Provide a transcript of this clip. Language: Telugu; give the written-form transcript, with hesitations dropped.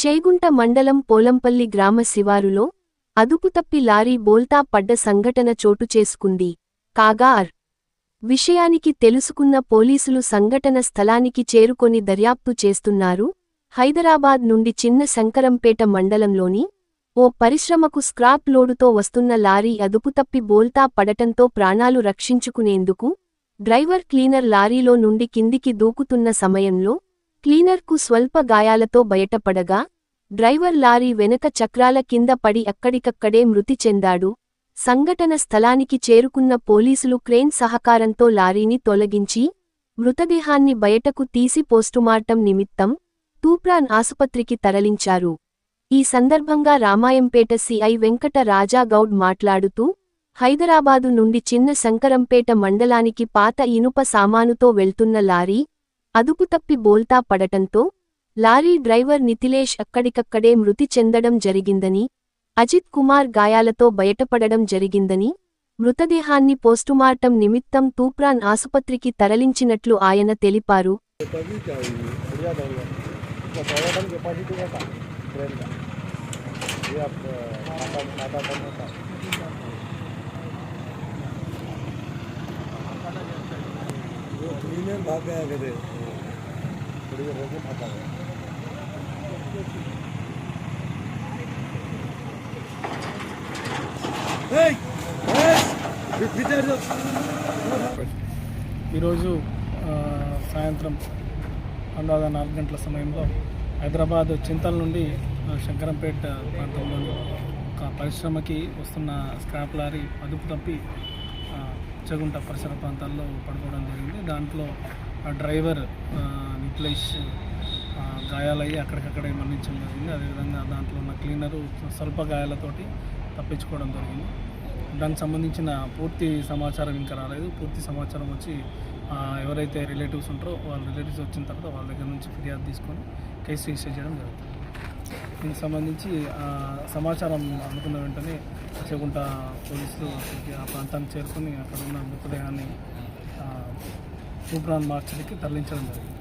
చేగుంట మండలం పోలంపల్లి గ్రామ శివారులో అదుపుతప్పి లారీ బోల్తా పడ్డ సంఘటన చోటుచేసుకుంది. కాగా విషయానికి తెలుసుకున్న పోలీసులు సంఘటన స్థలానికి చేరుకొని దర్యాప్తు చేస్తున్నారు. హైదరాబాద్ నుండి చిన్న శంకరంపేట మండలంలోని ఓ పరిశ్రమకు స్క్రాప్ లోడుతో వస్తున్న లారీ అదుపుతప్పి బోల్తా పడటంతో ప్రాణాలు రక్షించుకునేందుకు డ్రైవర్ క్లీనర్ లారీలో నుండి కిందికి దూకుతున్న సమయంలో క్లీనర్కు స్వల్ప గాయాలతో బయటపడగా డ్రైవర్ లారీ వెనక చక్రాల కింద పడి అక్కడికక్కడే మృతి చెందాడు. సంఘటన స్థలానికి చేరుకున్న పోలీసులు క్రేన్ సహకారంతో లారీని తొలగించి మృతదేహాన్ని బయటకు తీసి పోస్టుమార్టం నిమిత్తం తూప్రాన్ ఆసుపత్రికి తరలించారు. ఈ సందర్భంగా రామాయంపేట సిఐ వెంకట రాజాగౌడ్ మాట్లాడుతూ, హైదరాబాదు నుండి చిన్న శంకరంపేట మండలానికి పాత ఇనుప సామానుతో వెళ్తున్న లారీ అదుపుతప్పి బోల్తా పడటంతో లారీ డ్రైవర్ నితిలేష్ అక్కడికక్కడే మృతి చెందడం జరిగిందని, అజిత్ కుమార్ గాయాలతో బయటపడడం జరిగిందని, మృతదేహాన్ని పోస్టుమార్టం నిమిత్తం తూప్రాన్ ఆసుపత్రికి తరలించినట్లు ఆయన తెలిపారు. ఈరోజు సాయంత్రం అందాజ 4 గంటల సమయంలో హైదరాబాద్ చింతల నుండి శంకరంపేట ప్రాంతంలోని ఒక పరిశ్రమకి వస్తున్న స్క్రాప్ లారీ అదుపు తప్పి చెగుంట పరిసర ప్రాంతాల్లో పడిపోవడం జరిగింది. దాంట్లో డ్రైవర్ నితిలేష్ గాయాలయ్యి అక్కడికక్కడే మరణించడం జరిగింది. అదేవిధంగా దాంట్లో ఉన్న క్లీనరు స్వల్ప గాయాలతోటి తప్పించుకోవడం జరిగింది. దానికి సంబంధించిన పూర్తి సమాచారం ఇంకా రాలేదు. పూర్తి సమాచారం వచ్చి ఎవరైతే రిలేటివ్స్ ఉంటారో వాళ్ళ రిలేటివ్స్ వచ్చిన తర్వాత వాళ్ళ దగ్గర నుంచి ఫిర్యాదు తీసుకొని కేసు రిజిస్టర్ చేయడం జరుగుతుంది. దీనికి సంబంధించి సమాచారం అందుకున్న వెంటనే చెగుంట పోలీసులు ఆ ప్రాంతానికి చేరుకొని అక్కడ ఉన్న మృతదేహాన్ని తూప్రాన్ మార్చడానికి తరలించడం జరిగింది.